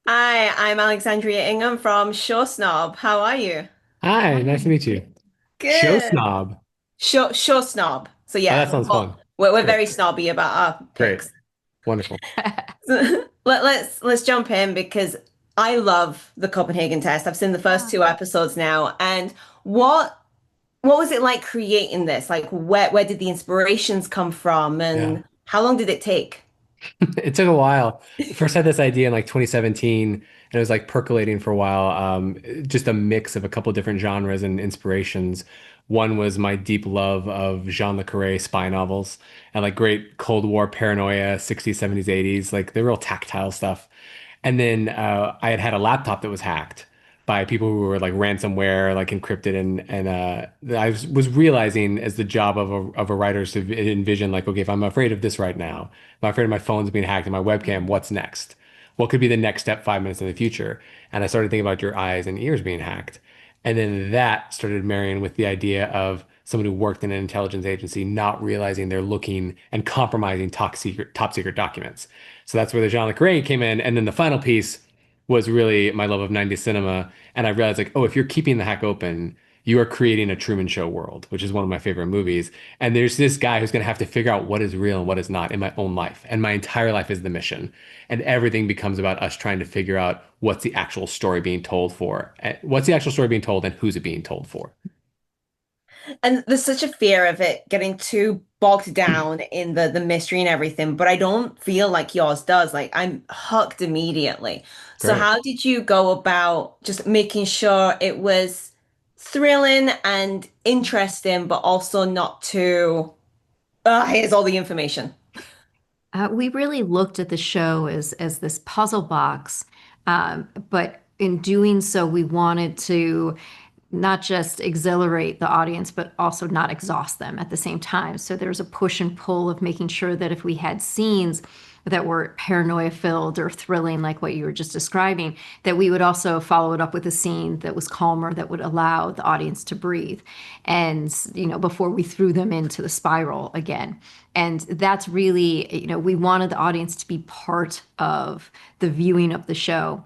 Hi, I'm Alexandria Ingham from Show Snob. How are you? Hi, nice to meet you. Show Good. snob. Show Snob. So Oh, yeah, that sounds fun. we're Great. very snobby about our Great. picks. Wonderful. Let's jump in because I love the Copenhagen Test. I've seen the first two episodes now, and what what was it like creating this? Like where did the inspirations come from, Yeah. and how long did it take? It took a while. First I had this idea in like 2017 and it was like percolating for a while. Just a mix of a couple different genres and inspirations. One was my deep love of Jean le Carré spy novels and like great Cold War paranoia, 60s, 70s, 80s, like the real tactile stuff. And then I had had a laptop that was hacked by people who were like ransomware, like encrypted, and was realizing as the job of a writer is to envision like, okay, if I'm afraid of this right now, if I'm afraid of my phone's being hacked and my webcam, what's next? What could be the next step 5 minutes in the future? And I started thinking about your eyes and ears being hacked. And then that started marrying with the idea of someone who worked in an intelligence agency not realizing they're looking and compromising top secret documents. So that's where the Jean Le Carré came in. And then the final piece was really my love of 90s cinema. And I realized like, oh, if you're keeping the hack open, you are creating a Truman Show world, which is one of my favorite movies. And there's this guy who's going to have to figure out what is real and what is not in my own life. And my entire life is the mission. And everything becomes about us trying to figure out what's the actual story being told for. What's the actual story being told and who's it being told for? And there's such a fear of it getting too bogged down in the mystery and everything, but I don't feel like yours does. Like I'm hooked immediately. So Great. how did you go about just making sure it was thrilling and interesting, but also not too, here's all the information. We really looked at the show as this puzzle box, but in doing so, we wanted to not just exhilarate the audience, but also not exhaust them at the same time. So there's a push and pull of making sure that if we had scenes that were paranoia filled or thrilling, like what you were just describing, that we would also follow it up with a scene that was calmer, that would allow the audience to breathe. And, before we threw them into the spiral again. And that's really, we wanted the audience to be part of the viewing of the show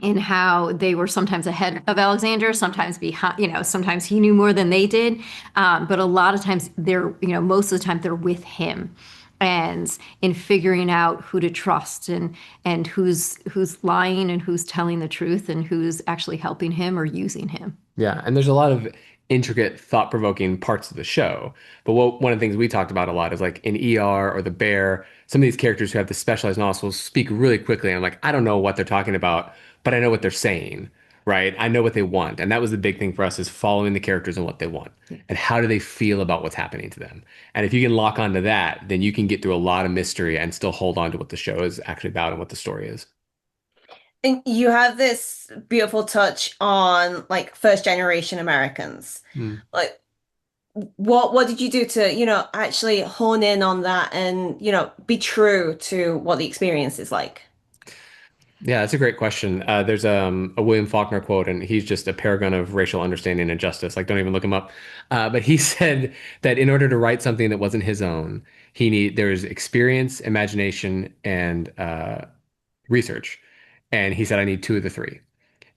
in how they were sometimes ahead of Alexander, sometimes behind, sometimes he knew more than they did. But a lot of times most of the time they're with him and in figuring out who to trust and who's lying and who's telling the truth and who's actually helping him or using him. Yeah, and there's a lot of intricate, thought-provoking parts of the show. But one of the things we talked about a lot is like in ER or The Bear, some of these characters who have the specialized knowledge will speak really quickly. And I'm like, I don't know what they're talking about, but I know what they're saying, right? I know what they want. And that was the big thing for us is following the characters and what they want. And how do they feel about what's happening to them? And if you can lock onto that, then you can get through a lot of mystery and still hold on to what the show is actually about and what the story is. And you have this beautiful touch on like first generation Americans. Hmm. Like what did you do to, actually hone in on that and, be true to what the experience is like? Yeah, that's a great question. There's a William Faulkner quote, and he's just a paragon of racial understanding and justice. Like, don't even look him up. But he said that in order to write something that wasn't his own, there's experience, imagination, and research. And he said, I need two of the three.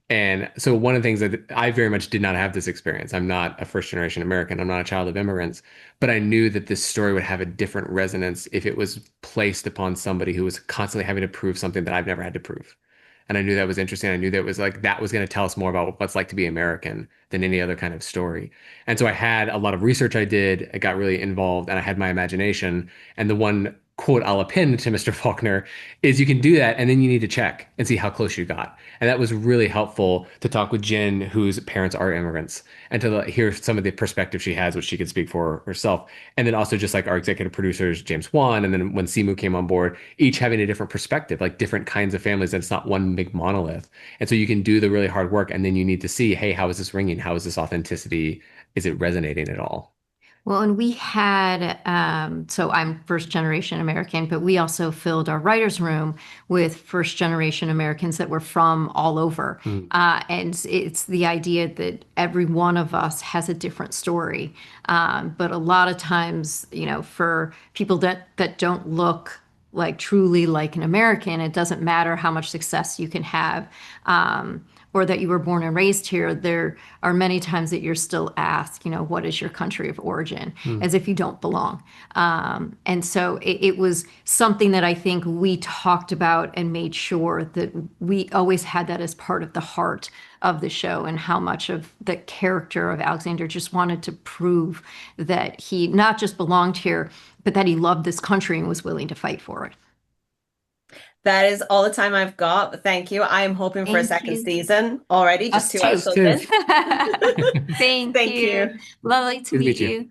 And so one of the things that I very much did not have this experience. I'm not a first generation American. I'm not a child of immigrants, but I knew that this story would have a different resonance if it was placed upon somebody who was constantly having to prove something that I've never had to prove. And I knew that was interesting. I knew that was like that was going to tell us more about what it's like to be American than any other kind of story. And so I had a lot of research I did. I got really involved and I had my imagination. And the one quote I'll append to Mr. Faulkner is you can do that and then you need to check and see how close you got. And that was really helpful to talk with Jen, whose parents are immigrants, and to hear some of the perspective she has, which she could speak for herself. And then also just like our executive producers, James Wan, and then when Simu came on board, each having a different perspective, like different kinds of families, and it's not one big monolith. And so you can do the really hard work, and then you need to see, hey, how is this ringing? How is this authenticity? Is it resonating at all? Well, and we had, so I'm first generation American, but we also filled our writer's room with first generation Americans that were from all over. Mm. And it's the idea that every one of us has a different story. But a lot of times, for people that don't look like truly like an American. It doesn't matter how much success you can have, or that you were born and raised here. There are many times that you're still asked, what is your country of origin, as if you don't belong. And so it was something that I think we talked about and made sure that we always had that as part of the heart of the show, and how much of the character of Alexander just wanted to prove that he not just belonged here, but that he loved this country and was willing to fight for it. That is all the time I've got, but thank you. I am hoping for a Thank second you. season already, just Us two too. episodes too. in. Thank Thank you. you. Lovely to Good to meet meet you. you.